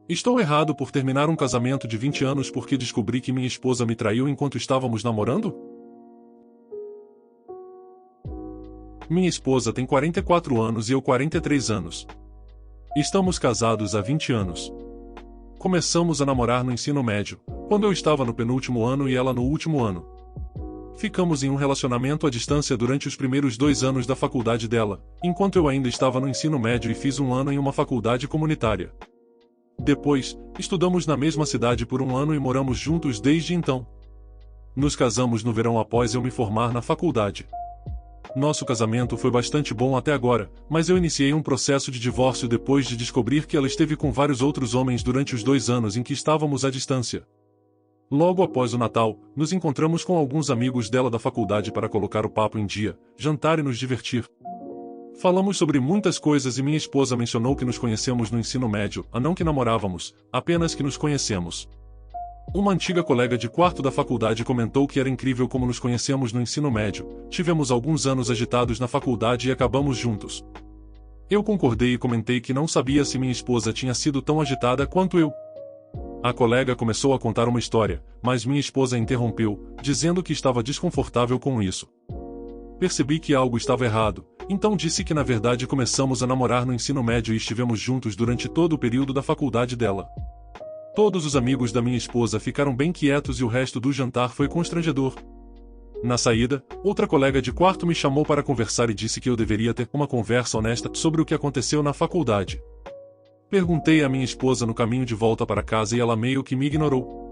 Estou errado por terminar um casamento de 20 anos porque descobri que minha esposa me traiu enquanto estávamos namorando? Minha esposa tem 44 anos e eu 43 anos. Estamos casados há 20 anos. Começamos a namorar no ensino médio, quando eu estava no penúltimo ano e ela no último ano. Ficamos em um relacionamento à distância durante os primeiros 2 anos da faculdade dela, enquanto eu ainda estava no ensino médio e fiz um ano em uma faculdade comunitária. Depois, estudamos na mesma cidade por um ano e moramos juntos desde então. Nos casamos no verão após eu me formar na faculdade. Nosso casamento foi bastante bom até agora, mas eu iniciei um processo de divórcio depois de descobrir que ela esteve com vários outros homens durante os 2 anos em que estávamos à distância. Logo após o Natal, nos encontramos com alguns amigos dela da faculdade para colocar o papo em dia, jantar e nos divertir. Falamos sobre muitas coisas e minha esposa mencionou que nos conhecemos no ensino médio, não que namorávamos, apenas que nos conhecemos. Uma antiga colega de quarto da faculdade comentou que era incrível como nos conhecemos no ensino médio, tivemos alguns anos agitados na faculdade e acabamos juntos. Eu concordei e comentei que não sabia se minha esposa tinha sido tão agitada quanto eu. A colega começou a contar uma história, mas minha esposa interrompeu, dizendo que estava desconfortável com isso. Percebi que algo estava errado, então disse que na verdade começamos a namorar no ensino médio e estivemos juntos durante todo o período da faculdade dela. Todos os amigos da minha esposa ficaram bem quietos e o resto do jantar foi constrangedor. Na saída, outra colega de quarto me chamou para conversar e disse que eu deveria ter uma conversa honesta sobre o que aconteceu na faculdade. Perguntei à minha esposa no caminho de volta para casa e ela meio que me ignorou.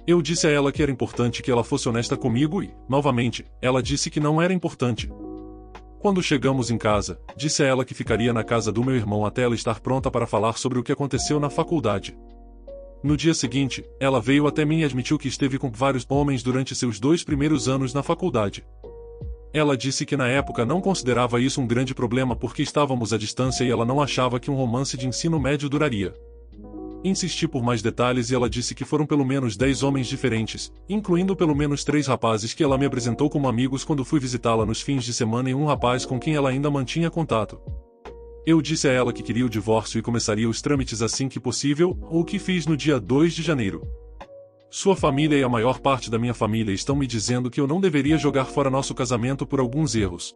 Eu disse a ela que era importante que ela fosse honesta comigo e, novamente, ela disse que não era importante. Quando chegamos em casa, disse a ela que ficaria na casa do meu irmão até ela estar pronta para falar sobre o que aconteceu na faculdade. No dia seguinte, ela veio até mim e admitiu que esteve com vários homens durante seus 2 primeiros anos na faculdade. Ela disse que na época não considerava isso um grande problema porque estávamos à distância e ela não achava que um romance de ensino médio duraria. Insisti por mais detalhes e ela disse que foram pelo menos 10 homens diferentes, incluindo pelo menos 3 rapazes que ela me apresentou como amigos quando fui visitá-la nos fins de semana e um rapaz com quem ela ainda mantinha contato. Eu disse a ela que queria o divórcio e começaria os trâmites assim que possível, o que fiz no dia 2 de janeiro. Sua família e a maior parte da minha família estão me dizendo que eu não deveria jogar fora nosso casamento por alguns erros.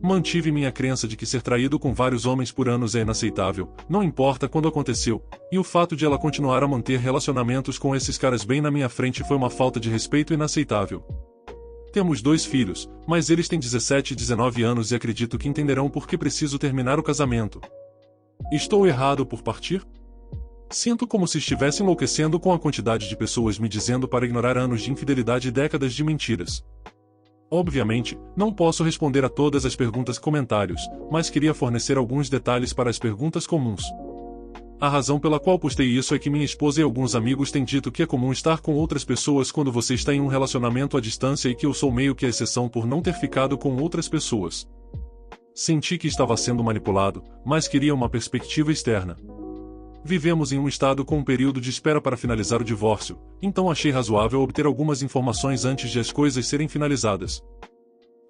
Mantive minha crença de que ser traído com vários homens por anos é inaceitável, não importa quando aconteceu, e o fato de ela continuar a manter relacionamentos com esses caras bem na minha frente foi uma falta de respeito inaceitável. Temos 2 filhos, mas eles têm 17 e 19 anos e acredito que entenderão por que preciso terminar o casamento. Estou errado por partir? Sinto como se estivesse enlouquecendo com a quantidade de pessoas me dizendo para ignorar anos de infidelidade e décadas de mentiras. Obviamente, não posso responder a todas as perguntas e comentários, mas queria fornecer alguns detalhes para as perguntas comuns. A razão pela qual postei isso é que minha esposa e alguns amigos têm dito que é comum estar com outras pessoas quando você está em um relacionamento à distância e que eu sou meio que a exceção por não ter ficado com outras pessoas. Senti que estava sendo manipulado, mas queria uma perspectiva externa. Vivemos em um estado com um período de espera para finalizar o divórcio, então achei razoável obter algumas informações antes de as coisas serem finalizadas.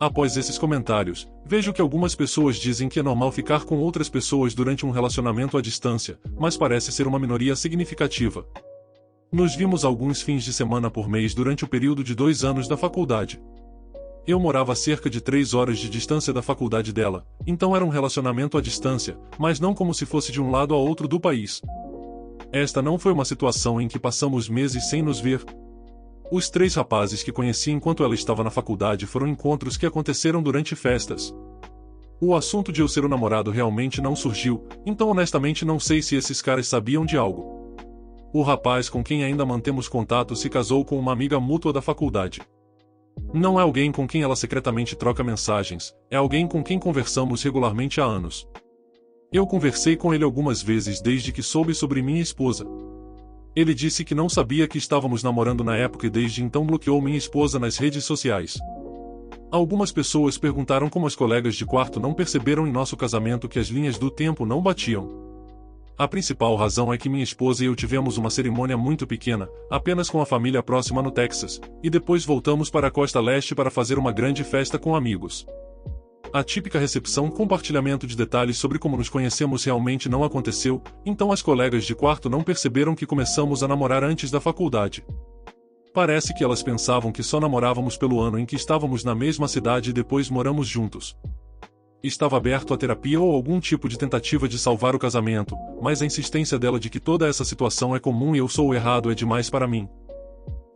Após esses comentários, vejo que algumas pessoas dizem que é normal ficar com outras pessoas durante um relacionamento à distância, mas parece ser uma minoria significativa. Nos vimos alguns fins de semana por mês durante o período de 2 anos da faculdade. Eu morava a cerca de 3 horas de distância da faculdade dela, então era um relacionamento à distância, mas não como se fosse de um lado a outro do país. Esta não foi uma situação em que passamos meses sem nos ver. Os 3 rapazes que conheci enquanto ela estava na faculdade foram encontros que aconteceram durante festas. O assunto de eu ser o namorado realmente não surgiu, então honestamente não sei se esses caras sabiam de algo. O rapaz com quem ainda mantemos contato se casou com uma amiga mútua da faculdade. Não é alguém com quem ela secretamente troca mensagens, é alguém com quem conversamos regularmente há anos. Eu conversei com ele algumas vezes desde que soube sobre minha esposa. Ele disse que não sabia que estávamos namorando na época e desde então bloqueou minha esposa nas redes sociais. Algumas pessoas perguntaram como as colegas de quarto não perceberam em nosso casamento que as linhas do tempo não batiam. A principal razão é que minha esposa e eu tivemos uma cerimônia muito pequena, apenas com a família próxima no Texas, e depois voltamos para a Costa Leste para fazer uma grande festa com amigos. A típica recepção compartilhamento de detalhes sobre como nos conhecemos realmente não aconteceu, então as colegas de quarto não perceberam que começamos a namorar antes da faculdade. Parece que elas pensavam que só namorávamos pelo ano em que estávamos na mesma cidade e depois moramos juntos. Estava aberto à terapia ou algum tipo de tentativa de salvar o casamento, mas a insistência dela de que toda essa situação é comum e eu sou o errado é demais para mim.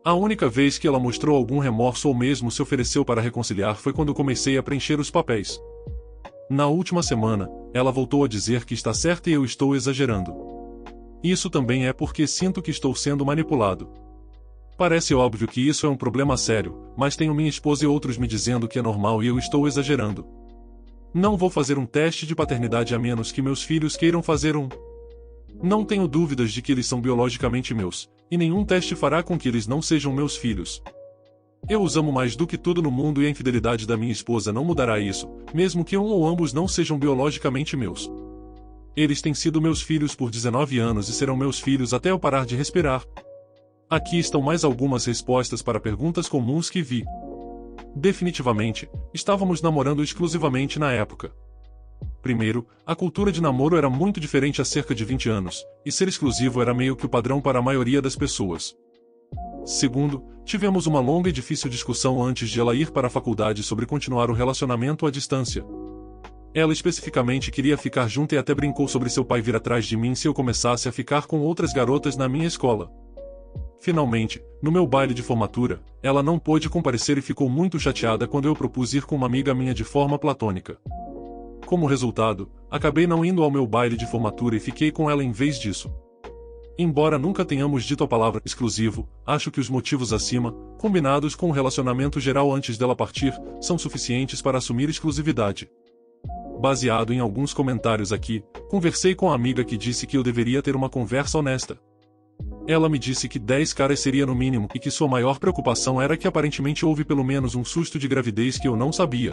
A única vez que ela mostrou algum remorso ou mesmo se ofereceu para reconciliar foi quando comecei a preencher os papéis. Na última semana, ela voltou a dizer que está certa e eu estou exagerando. Isso também é porque sinto que estou sendo manipulado. Parece óbvio que isso é um problema sério, mas tenho minha esposa e outros me dizendo que é normal e eu estou exagerando. Não vou fazer um teste de paternidade a menos que meus filhos queiram fazer um. Não tenho dúvidas de que eles são biologicamente meus, e nenhum teste fará com que eles não sejam meus filhos. Eu os amo mais do que tudo no mundo e a infidelidade da minha esposa não mudará isso, mesmo que um ou ambos não sejam biologicamente meus. Eles têm sido meus filhos por 19 anos e serão meus filhos até eu parar de respirar. Aqui estão mais algumas respostas para perguntas comuns que vi. Definitivamente, estávamos namorando exclusivamente na época. Primeiro, a cultura de namoro era muito diferente há cerca de 20 anos, e ser exclusivo era meio que o padrão para a maioria das pessoas. Segundo, tivemos uma longa e difícil discussão antes de ela ir para a faculdade sobre continuar o relacionamento à distância. Ela especificamente queria ficar junto e até brincou sobre seu pai vir atrás de mim se eu começasse a ficar com outras garotas na minha escola. Finalmente, no meu baile de formatura, ela não pôde comparecer e ficou muito chateada quando eu propus ir com uma amiga minha de forma platônica. Como resultado, acabei não indo ao meu baile de formatura e fiquei com ela em vez disso. Embora nunca tenhamos dito a palavra exclusivo, acho que os motivos acima, combinados com o relacionamento geral antes dela partir, são suficientes para assumir exclusividade. Baseado em alguns comentários aqui, conversei com a amiga que disse que eu deveria ter uma conversa honesta. Ela me disse que 10 caras seria no mínimo e que sua maior preocupação era que aparentemente houve pelo menos um susto de gravidez que eu não sabia.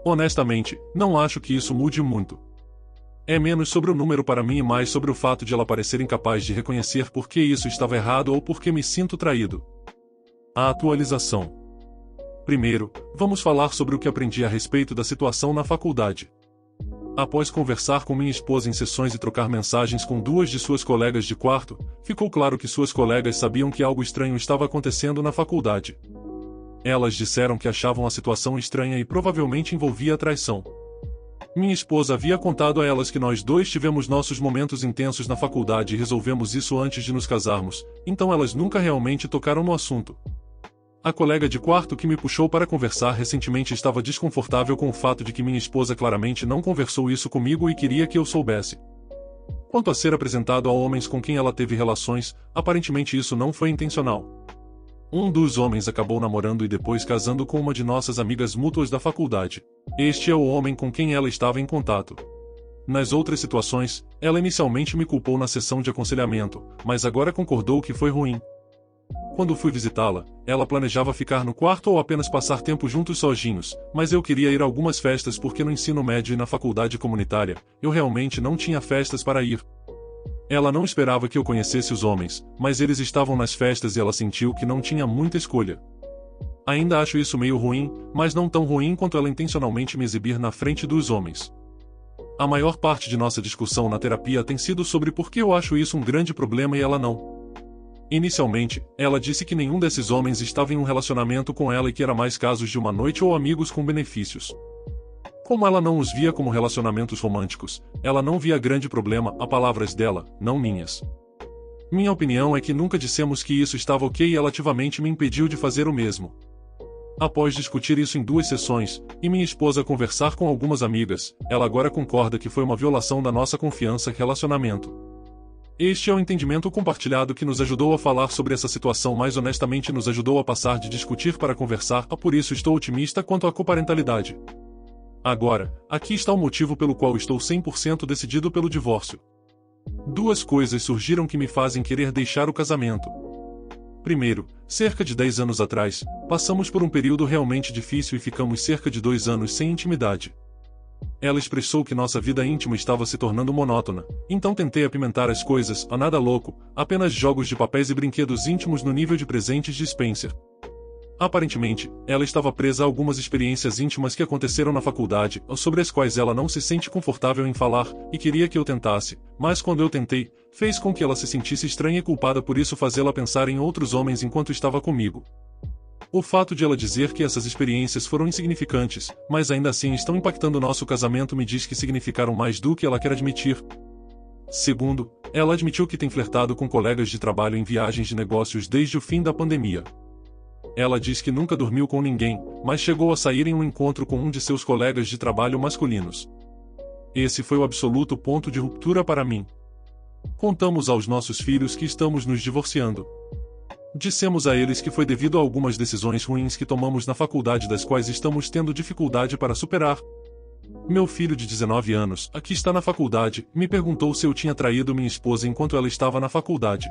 Honestamente, não acho que isso mude muito. É menos sobre o número para mim e mais sobre o fato de ela parecer incapaz de reconhecer por que isso estava errado ou por que me sinto traído. A atualização. Primeiro, vamos falar sobre o que aprendi a respeito da situação na faculdade. Após conversar com minha esposa em sessões e trocar mensagens com duas de suas colegas de quarto, ficou claro que suas colegas sabiam que algo estranho estava acontecendo na faculdade. Elas disseram que achavam a situação estranha e provavelmente envolvia traição. Minha esposa havia contado a elas que nós dois tivemos nossos momentos intensos na faculdade e resolvemos isso antes de nos casarmos, então elas nunca realmente tocaram no assunto. A colega de quarto que me puxou para conversar recentemente estava desconfortável com o fato de que minha esposa claramente não conversou isso comigo e queria que eu soubesse. Quanto a ser apresentado a homens com quem ela teve relações, aparentemente isso não foi intencional. Um dos homens acabou namorando e depois casando com uma de nossas amigas mútuas da faculdade. Este é o homem com quem ela estava em contato. Nas outras situações, ela inicialmente me culpou na sessão de aconselhamento, mas agora concordou que foi ruim. Quando fui visitá-la, ela planejava ficar no quarto ou apenas passar tempo juntos sozinhos, mas eu queria ir a algumas festas porque no ensino médio e na faculdade comunitária, eu realmente não tinha festas para ir. Ela não esperava que eu conhecesse os homens, mas eles estavam nas festas e ela sentiu que não tinha muita escolha. Ainda acho isso meio ruim, mas não tão ruim quanto ela intencionalmente me exibir na frente dos homens. A maior parte de nossa discussão na terapia tem sido sobre por que eu acho isso um grande problema e ela não. Inicialmente, ela disse que nenhum desses homens estava em um relacionamento com ela e que era mais casos de uma noite ou amigos com benefícios. Como ela não os via como relacionamentos românticos, ela não via grande problema, a palavras dela, não minhas. Minha opinião é que nunca dissemos que isso estava ok e ela ativamente me impediu de fazer o mesmo. Após discutir isso em 2 sessões, e minha esposa conversar com algumas amigas, ela agora concorda que foi uma violação da nossa confiança e relacionamento. Este é o entendimento compartilhado que nos ajudou a falar sobre essa situação mais honestamente nos ajudou a passar de discutir para conversar, por isso estou otimista quanto à coparentalidade. Agora, aqui está o motivo pelo qual estou 100% decidido pelo divórcio. 2 coisas surgiram que me fazem querer deixar o casamento. Primeiro, cerca de 10 anos atrás, passamos por um período realmente difícil e ficamos cerca de 2 anos sem intimidade. Ela expressou que nossa vida íntima estava se tornando monótona, então tentei apimentar as coisas, nada louco, apenas jogos de papéis e brinquedos íntimos no nível de presentes de Spencer. Aparentemente, ela estava presa a algumas experiências íntimas que aconteceram na faculdade, sobre as quais ela não se sente confortável em falar, e queria que eu tentasse, mas quando eu tentei, fez com que ela se sentisse estranha e culpada, por isso fazê-la pensar em outros homens enquanto estava comigo. O fato de ela dizer que essas experiências foram insignificantes, mas ainda assim estão impactando nosso casamento, me diz que significaram mais do que ela quer admitir. Segundo, ela admitiu que tem flertado com colegas de trabalho em viagens de negócios desde o fim da pandemia. Ela diz que nunca dormiu com ninguém, mas chegou a sair em um encontro com um de seus colegas de trabalho masculinos. Esse foi o absoluto ponto de ruptura para mim. Contamos aos nossos filhos que estamos nos divorciando. Dissemos a eles que foi devido a algumas decisões ruins que tomamos na faculdade, das quais estamos tendo dificuldade para superar. Meu filho de 19 anos, que está na faculdade, me perguntou se eu tinha traído minha esposa enquanto ela estava na faculdade.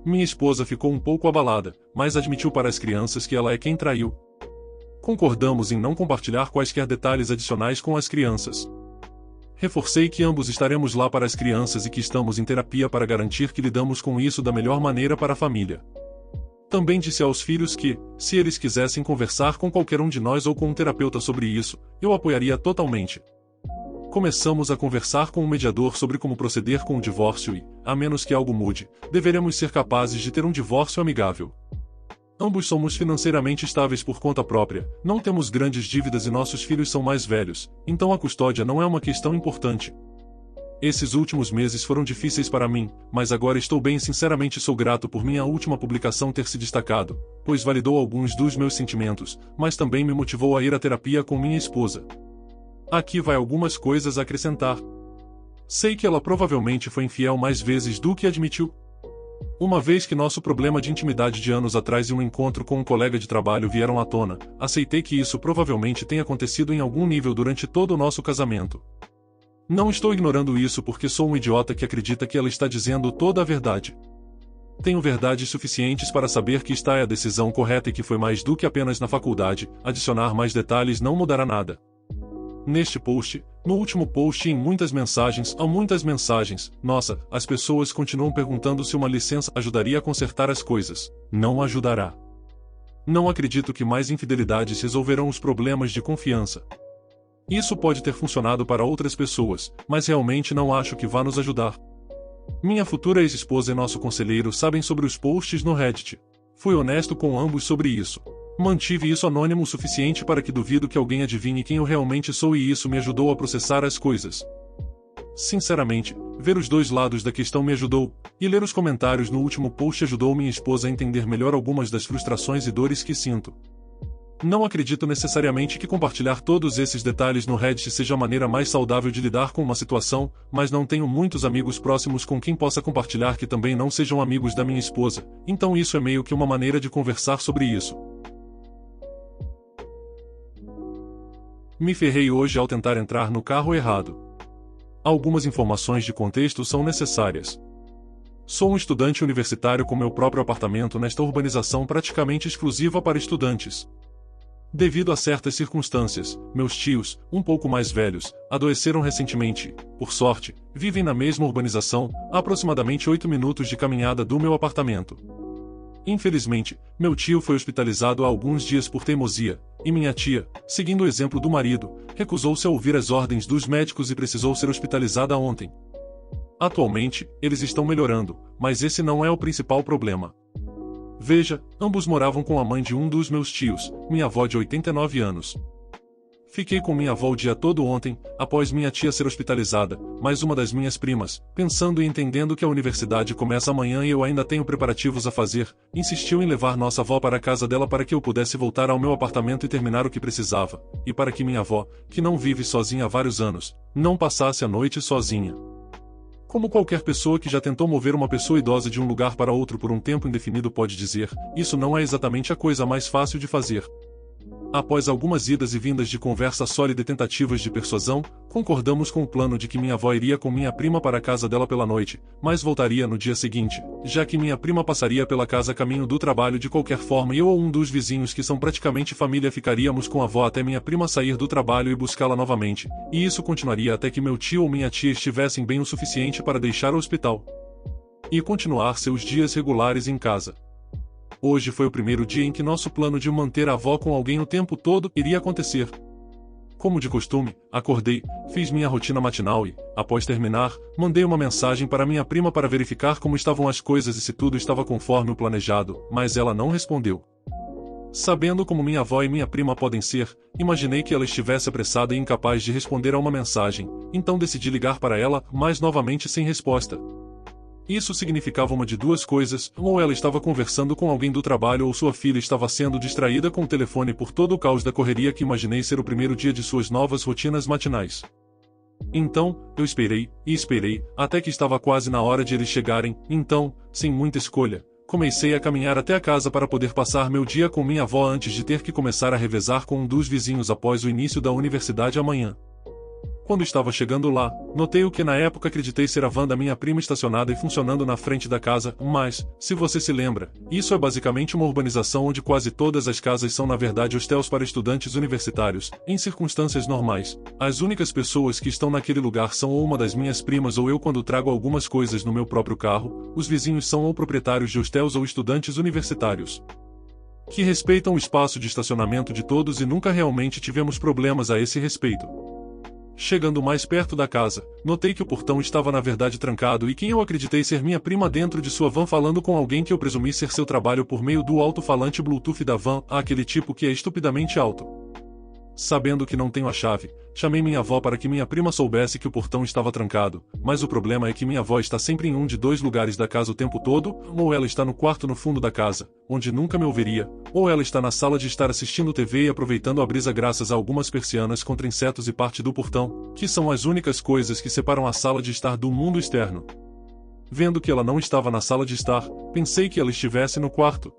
Minha esposa ficou um pouco abalada, mas admitiu para as crianças que ela é quem traiu. Concordamos em não compartilhar quaisquer detalhes adicionais com as crianças. Reforcei que ambos estaremos lá para as crianças e que estamos em terapia para garantir que lidamos com isso da melhor maneira para a família. Também disse aos filhos que, se eles quisessem conversar com qualquer um de nós ou com um terapeuta sobre isso, eu apoiaria totalmente. Começamos a conversar com um mediador sobre como proceder com o divórcio e, a menos que algo mude, deveremos ser capazes de ter um divórcio amigável. Ambos somos financeiramente estáveis por conta própria, não temos grandes dívidas e nossos filhos são mais velhos, então a custódia não é uma questão importante. Esses últimos meses foram difíceis para mim, mas agora estou bem e sinceramente sou grato por minha última publicação ter se destacado, pois validou alguns dos meus sentimentos, mas também me motivou a ir à terapia com minha esposa. Aqui vai algumas coisas a acrescentar. Sei que ela provavelmente foi infiel mais vezes do que admitiu. Uma vez que nosso problema de intimidade de anos atrás e um encontro com um colega de trabalho vieram à tona, aceitei que isso provavelmente tenha acontecido em algum nível durante todo o nosso casamento. Não estou ignorando isso porque sou um idiota que acredita que ela está dizendo toda a verdade. Tenho verdades suficientes para saber que esta é a decisão correta e que foi mais do que apenas na faculdade, adicionar mais detalhes não mudará nada. Neste post, no último post e em muitas mensagens, nossa, as pessoas continuam perguntando se uma licença ajudaria a consertar as coisas. Não ajudará. Não acredito que mais infidelidades resolverão os problemas de confiança. Isso pode ter funcionado para outras pessoas, mas realmente não acho que vá nos ajudar. Minha futura ex-esposa e nosso conselheiro sabem sobre os posts no Reddit. Fui honesto com ambos sobre isso. Mantive isso anônimo o suficiente para que duvido que alguém adivinhe quem eu realmente sou e isso me ajudou a processar as coisas. Sinceramente, ver os dois lados da questão me ajudou, e ler os comentários no último post ajudou minha esposa a entender melhor algumas das frustrações e dores que sinto. Não acredito necessariamente que compartilhar todos esses detalhes no Reddit seja a maneira mais saudável de lidar com uma situação, mas não tenho muitos amigos próximos com quem possa compartilhar que também não sejam amigos da minha esposa, então isso é meio que uma maneira de conversar sobre isso. Me ferrei hoje ao tentar entrar no carro errado. Algumas informações de contexto são necessárias. Sou um estudante universitário com meu próprio apartamento nesta urbanização praticamente exclusiva para estudantes. Devido a certas circunstâncias, meus tios, um pouco mais velhos, adoeceram recentemente. Por sorte, vivem na mesma urbanização, a aproximadamente 8 minutos de caminhada do meu apartamento. Infelizmente, meu tio foi hospitalizado há alguns dias por teimosia, e minha tia, seguindo o exemplo do marido, recusou-se a ouvir as ordens dos médicos e precisou ser hospitalizada ontem. Atualmente, eles estão melhorando, mas esse não é o principal problema. Veja, ambos moravam com a mãe de um dos meus tios, minha avó de 89 anos. Fiquei com minha avó o dia todo ontem, após minha tia ser hospitalizada, mas uma das minhas primas, pensando e entendendo que a universidade começa amanhã e eu ainda tenho preparativos a fazer, insistiu em levar nossa avó para a casa dela para que eu pudesse voltar ao meu apartamento e terminar o que precisava, e para que minha avó, que não vive sozinha há vários anos, não passasse a noite sozinha. Como qualquer pessoa que já tentou mover uma pessoa idosa de um lugar para outro por um tempo indefinido pode dizer, isso não é exatamente a coisa mais fácil de fazer. Após algumas idas e vindas de conversa sólida e tentativas de persuasão, concordamos com o plano de que minha avó iria com minha prima para a casa dela pela noite, mas voltaria no dia seguinte, já que minha prima passaria pela casa a caminho do trabalho de qualquer forma e eu ou um dos vizinhos que são praticamente família ficaríamos com a avó até minha prima sair do trabalho e buscá-la novamente, e isso continuaria até que meu tio ou minha tia estivessem bem o suficiente para deixar o hospital e continuar seus dias regulares em casa. Hoje foi o primeiro dia em que nosso plano de manter a avó com alguém o tempo todo iria acontecer. Como de costume, acordei, fiz minha rotina matinal e, após terminar, mandei uma mensagem para minha prima para verificar como estavam as coisas e se tudo estava conforme o planejado, mas ela não respondeu. Sabendo como minha avó e minha prima podem ser, imaginei que ela estivesse apressada e incapaz de responder a uma mensagem, então decidi ligar para ela, mas novamente sem resposta. Isso significava uma de duas coisas: ou ela estava conversando com alguém do trabalho ou sua filha estava sendo distraída com o telefone por todo o caos da correria que imaginei ser o primeiro dia de suas novas rotinas matinais. Então, eu esperei, e esperei, até que estava quase na hora de eles chegarem, então, sem muita escolha, comecei a caminhar até a casa para poder passar meu dia com minha avó antes de ter que começar a revezar com um dos vizinhos após o início da universidade amanhã. Quando estava chegando lá, notei o que na época acreditei ser a van da minha prima estacionada e funcionando na frente da casa, mas, se você se lembra, isso é basicamente uma urbanização onde quase todas as casas são na verdade hostéis para estudantes universitários, em circunstâncias normais. As únicas pessoas que estão naquele lugar são ou uma das minhas primas ou eu quando trago algumas coisas no meu próprio carro, os vizinhos são ou proprietários de hostéis ou estudantes universitários, que respeitam o espaço de estacionamento de todos e nunca realmente tivemos problemas a esse respeito. Chegando mais perto da casa, notei que o portão estava na verdade trancado e quem eu acreditei ser minha prima dentro de sua van falando com alguém que eu presumi ser seu trabalho por meio do alto-falante Bluetooth da van, aquele tipo que é estupidamente alto. Sabendo que não tenho a chave, chamei minha avó para que minha prima soubesse que o portão estava trancado, mas o problema é que minha avó está sempre em um de dois lugares da casa o tempo todo, ou ela está no quarto no fundo da casa, onde nunca me ouviria, ou ela está na sala de estar assistindo TV e aproveitando a brisa graças a algumas persianas contra insetos e parte do portão, que são as únicas coisas que separam a sala de estar do mundo externo. Vendo que ela não estava na sala de estar, pensei que ela estivesse no quarto.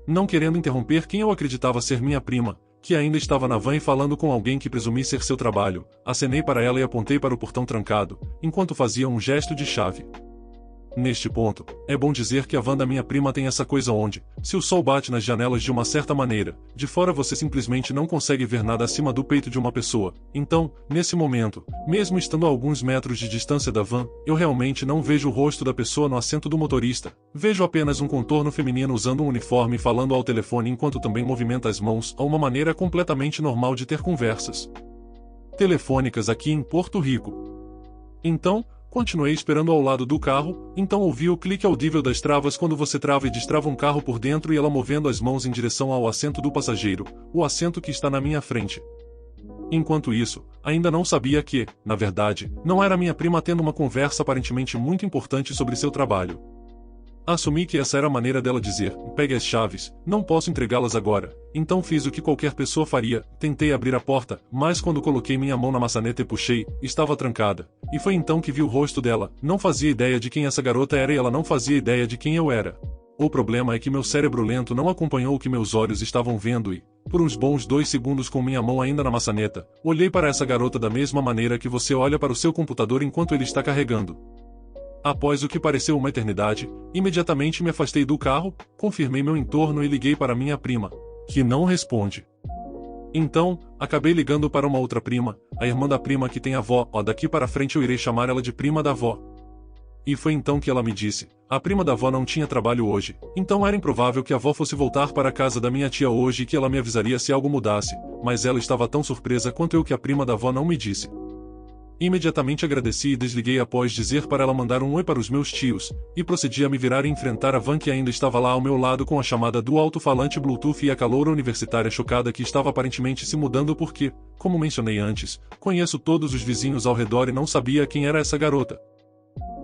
Não querendo interromper quem eu acreditava ser minha prima, que ainda estava na van e falando com alguém que presumi ser seu trabalho, acenei para ela e apontei para o portão trancado, enquanto fazia um gesto de chave. Neste ponto, é bom dizer que a van da minha prima tem essa coisa onde, se o sol bate nas janelas de uma certa maneira, de fora você simplesmente não consegue ver nada acima do peito de uma pessoa. Então, nesse momento, mesmo estando a alguns metros de distância da van, eu realmente não vejo o rosto da pessoa no assento do motorista. Vejo apenas um contorno feminino usando um uniforme e falando ao telefone enquanto também movimenta as mãos, a uma maneira completamente normal de ter conversas telefônicas aqui em Porto Rico. Então, continuei esperando ao lado do carro, então ouvi o clique audível das travas quando você trava e destrava um carro por dentro e ela movendo as mãos em direção ao assento do passageiro, o assento que está na minha frente. Enquanto isso, ainda não sabia que, na verdade, não era minha prima tendo uma conversa aparentemente muito importante sobre seu trabalho. Assumi que essa era a maneira dela dizer: pegue as chaves, não posso entregá-las agora. Então fiz o que qualquer pessoa faria, tentei abrir a porta, mas quando coloquei minha mão na maçaneta e puxei, estava trancada. E foi então que vi o rosto dela, não fazia ideia de quem essa garota era e ela não fazia ideia de quem eu era. O problema é que meu cérebro lento não acompanhou o que meus olhos estavam vendo e, por uns bons 2 segundos com minha mão ainda na maçaneta, olhei para essa garota da mesma maneira que você olha para o seu computador enquanto ele está carregando. Após o que pareceu uma eternidade, imediatamente me afastei do carro, confirmei meu entorno e liguei para minha prima, que não responde. Então, acabei ligando para uma outra prima, a irmã da prima que tem avó, daqui para frente eu irei chamar ela de prima da avó. E foi então que ela me disse: a prima da avó não tinha trabalho hoje, então era improvável que a avó fosse voltar para a casa da minha tia hoje e que ela me avisaria se algo mudasse, mas ela estava tão surpresa quanto eu que a prima da avó não me disse. Imediatamente agradeci e desliguei após dizer para ela mandar um oi para os meus tios, e procedi a me virar e enfrentar a van que ainda estava lá ao meu lado com a chamada do alto-falante Bluetooth e a caloura universitária chocada que estava aparentemente se mudando porque, como mencionei antes, conheço todos os vizinhos ao redor e não sabia quem era essa garota.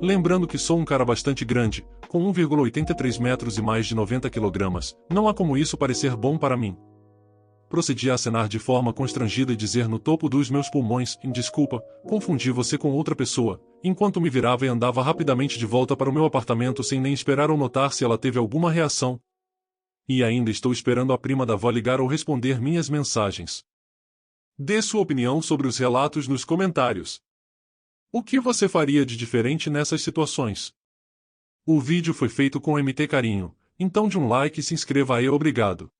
Lembrando que sou um cara bastante grande, com 1,83 metros e mais de 90 quilogramas, não há como isso parecer bom para mim. Procedi a acenar de forma constrangida e dizer no topo dos meus pulmões: desculpa, confundi você com outra pessoa, enquanto me virava e andava rapidamente de volta para o meu apartamento sem nem esperar ou notar se ela teve alguma reação. E ainda estou esperando a prima da avó ligar ou responder minhas mensagens. Dê sua opinião sobre os relatos nos comentários. O que você faria de diferente nessas situações? O vídeo foi feito com MT Carinho, então de um like e se inscreva aí, obrigado.